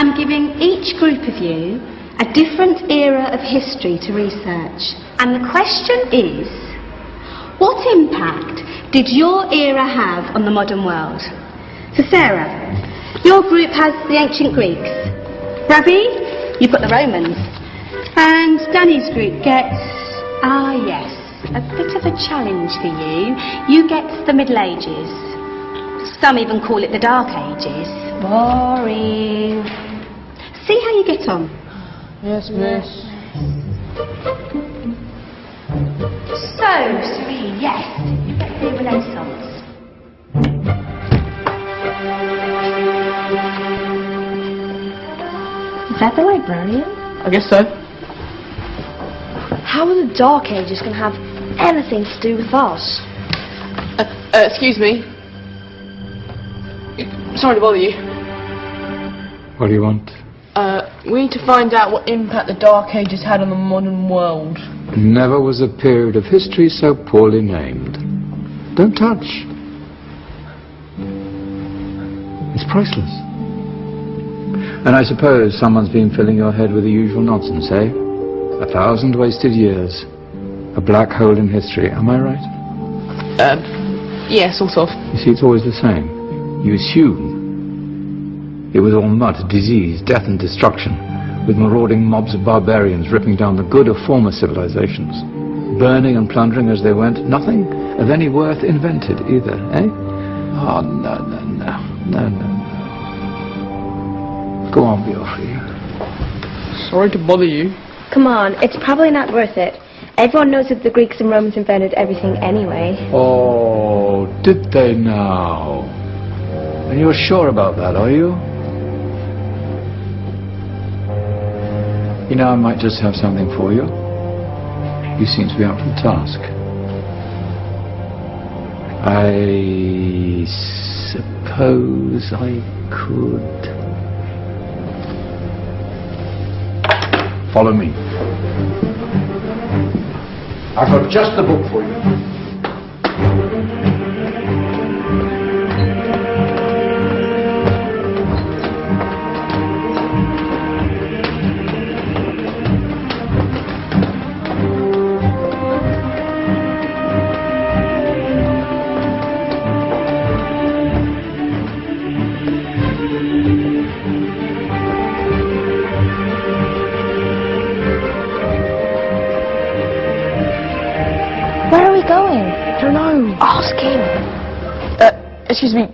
I'm giving each group of you a different era of history to research. And the question is, what impact did your era have on the modern world? So Sarah, your group has the ancient Greeks. Ravi, you've got the Romans. And Danny's group gets, yes, a bit of a challenge for you. You get the Middle Ages. Some even call it the Dark Ages. Boring. See how you get on. Yes, miss. So, Serene, yes, you get the Renaissance. Is that the librarian? I guess so. How are the Dark Ages going to have anything to do with us? Excuse me. Sorry to bother you. What do you want? We need to find out what impact the Dark Ages had on the modern world. Never was a period of history so poorly named. Don't touch. It's priceless. And I suppose someone's been filling your head with the usual nonsense, eh? 1,000 wasted years. A black hole in history, am I right? Yeah, sort of. You see, it's always the same. You assume it was all mud, disease, death and destruction, with marauding mobs of barbarians ripping down the good of former civilizations, burning and plundering as they went. Nothing of any worth invented either, eh? Oh, no. Go on, Beofrey. Sorry to bother you. Come on, it's probably not worth it. Everyone knows that the Greeks and Romans invented everything anyway. Oh, did they now? And you're sure about that, are you? You know, I might just have something for you. You seem to be up for the task. I suppose I could... Follow me. I've got just the book for you. Where are we going? I don't know. Ask him. Excuse me.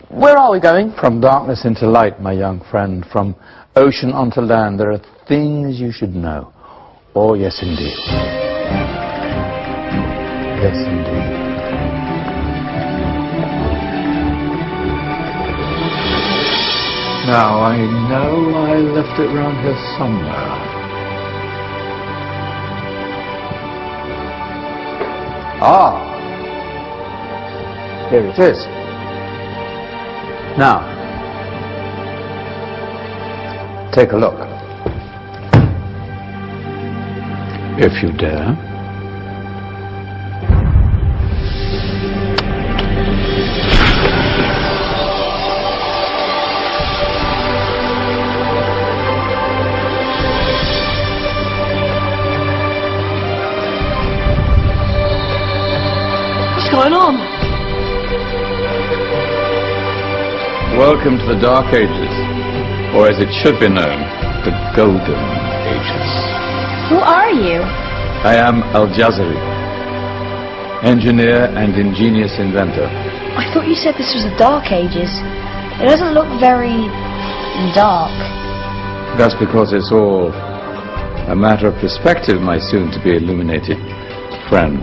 Where are we going? From darkness into light, my young friend. From ocean onto land, there are things you should know. Oh, yes, indeed. Yes, indeed. Now, I know I left it round here somewhere. Ah! Here it is. Now, take a look. If you dare. What's going on? Welcome to the Dark Ages, or as it should be known, the Golden Ages. Who are you? I am Al-Jazari, engineer and ingenious inventor. I thought you said this was the Dark Ages. It doesn't look very dark. That's because it's all a matter of perspective, my soon-to-be illuminated friend.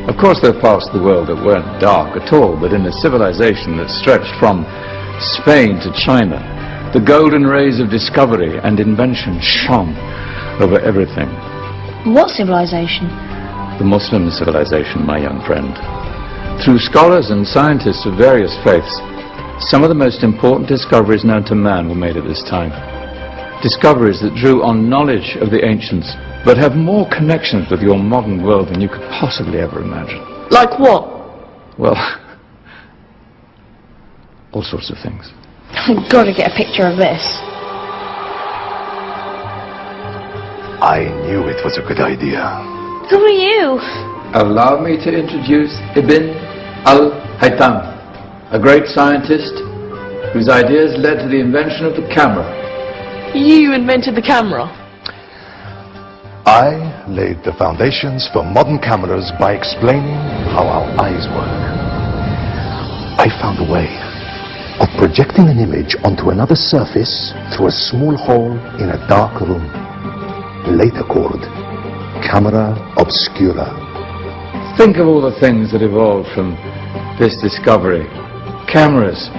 Of course, there are parts of the world that weren't dark at all, but in a civilization that stretched from Spain to China, the golden rays of discovery and invention shone over everything. What civilization? The Muslim civilization, my young friend. Through scholars and scientists of various faiths, some of the most important discoveries known to man were made at this time. Discoveries that drew on knowledge of the ancients, but have more connections with your modern world than you could possibly ever imagine. Like what? Well, all sorts of things. I've got to get a picture of this. I knew it was a good idea. Who are you? Allow me to introduce Ibn al-Haytham, a great scientist whose ideas led to the invention of the camera. You invented the camera. I laid the foundations for modern cameras by explaining how our eyes work. I found a way of projecting an image onto another surface through a small hole in a dark room, later called camera obscura. Think of all the things that evolved from this discovery. Cameras,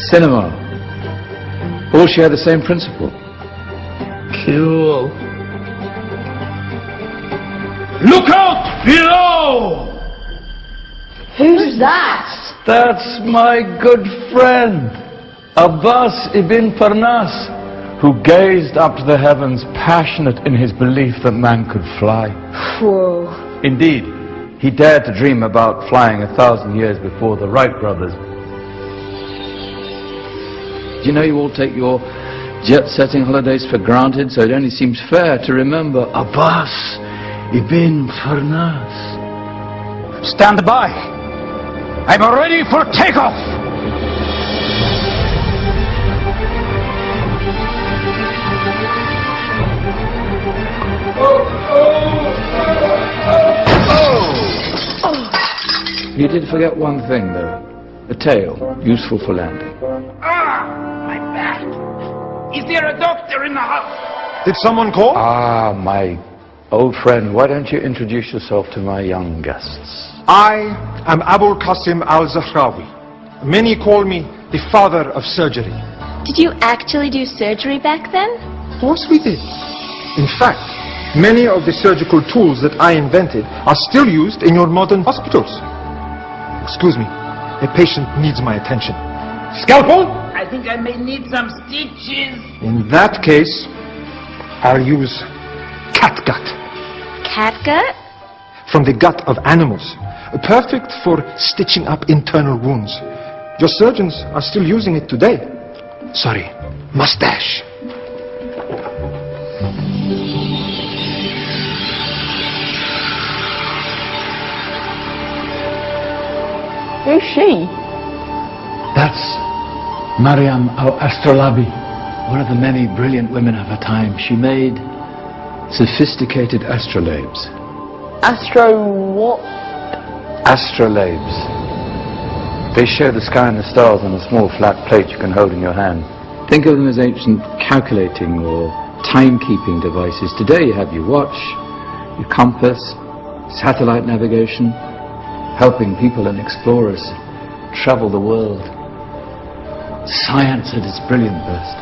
cinema, all share the same principle. Cool. Look out below! Who's that? That's my good friend, Abbas ibn Parnas, who gazed up to the heavens, passionate in his belief that man could fly. Whoa. Indeed, he dared to dream about flying 1,000 years before the Wright brothers. Do you know you all take your jet-setting holidays for granted, so it only seems fair to remember Abbas ibn Parnas. Stand by! I'm ready for takeoff! You did forget one thing, though. A tail, useful for landing. My back! Is there a doctor in the house? Did someone call? Ah, my old friend, why don't you introduce yourself to my young guests? I am Abul Qasim al-Zahrawi. Many call me the father of surgery. Did you actually do surgery back then? Of course we did. In fact, many of the surgical tools that I invented are still used in your modern hospitals. Excuse me, a patient needs my attention. Scalpel? I think I may need some stitches. In that case, I'll use catgut. Catgut? From the gut of animals. Perfect for stitching up internal wounds. Your surgeons are still using it today. Sorry, mustache. Who's she? That's Maryam al-Astrolabi, one of the many brilliant women of her time. She made sophisticated astrolabes. Astro what? Astrolabes. They show the sky and the stars on a small flat plate you can hold in your hand. Think of them as ancient calculating or timekeeping devices. Today you have your watch, your compass, satellite navigation, helping people and explorers travel the world. Science at its brilliant best.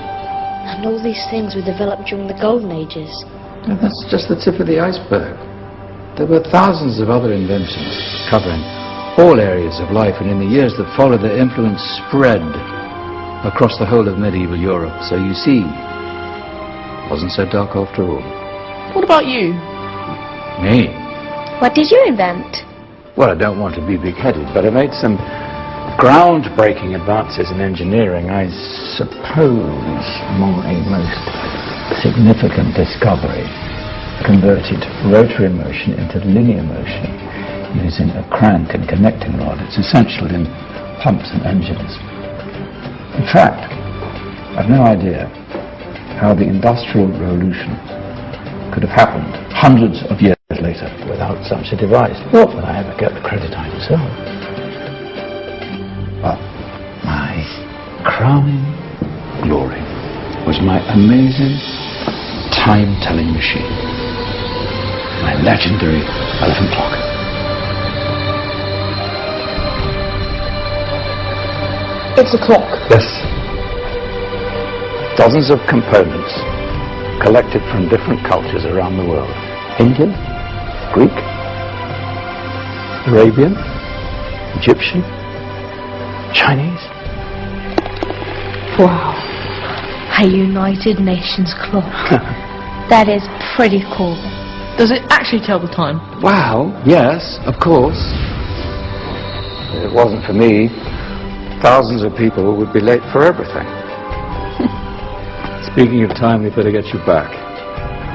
And all these things were developed during the Golden Ages. And that's just the tip of the iceberg. There were thousands of other inventions covering all areas of life, and in the years that followed, their influence spread across the whole of medieval Europe. So you see, it wasn't so dark after all. What about you? Me? What did you invent? Well, I don't want to be big-headed, but I made some groundbreaking advances in engineering. I suppose my most significant discovery converted rotary motion into linear motion using a crank and connecting rod. It's essential in pumps and engines. In fact, I've no idea how the Industrial Revolution could have happened hundreds of years later without such a device. Not that I ever get the credit I deserve. But my crowning glory was my amazing time-telling machine. My legendary elephant clock. It's a clock. Yes. Dozens of components collected from different cultures around the world. Indian, Greek, Arabian, Egyptian, Chinese. Wow. A United Nations clock. That is pretty cool. Does it actually tell the time? Wow, yes, of course. If it wasn't for me, thousands of people would be late for everything. Speaking of time, we better get you back.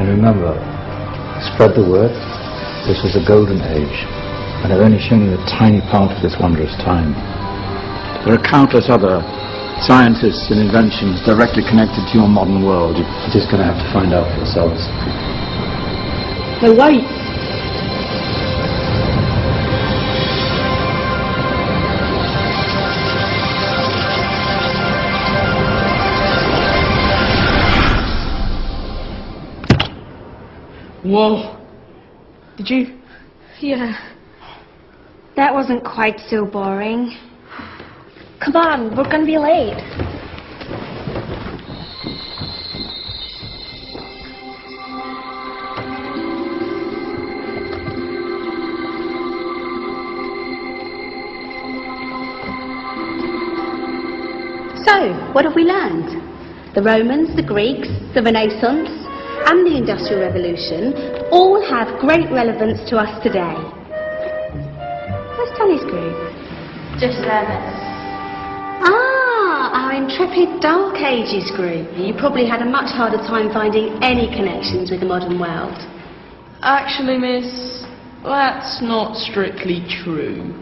And remember, spread the word, this was a golden age, and I've only shown you a tiny part of this wondrous time. There are countless other scientists and inventions directly connected to your modern world. You're just going to have to find out for yourselves. No, wait. Whoa. Did you? Yeah. That wasn't quite so boring. Come on, we're gonna be late. So, what have we learned? The Romans, the Greeks, the Renaissance, and the Industrial Revolution all have great relevance to us today. Where's Tony's group? Just there. Ah, our intrepid Dark Ages group. You probably had a much harder time finding any connections with the modern world. Actually, miss, that's not strictly true.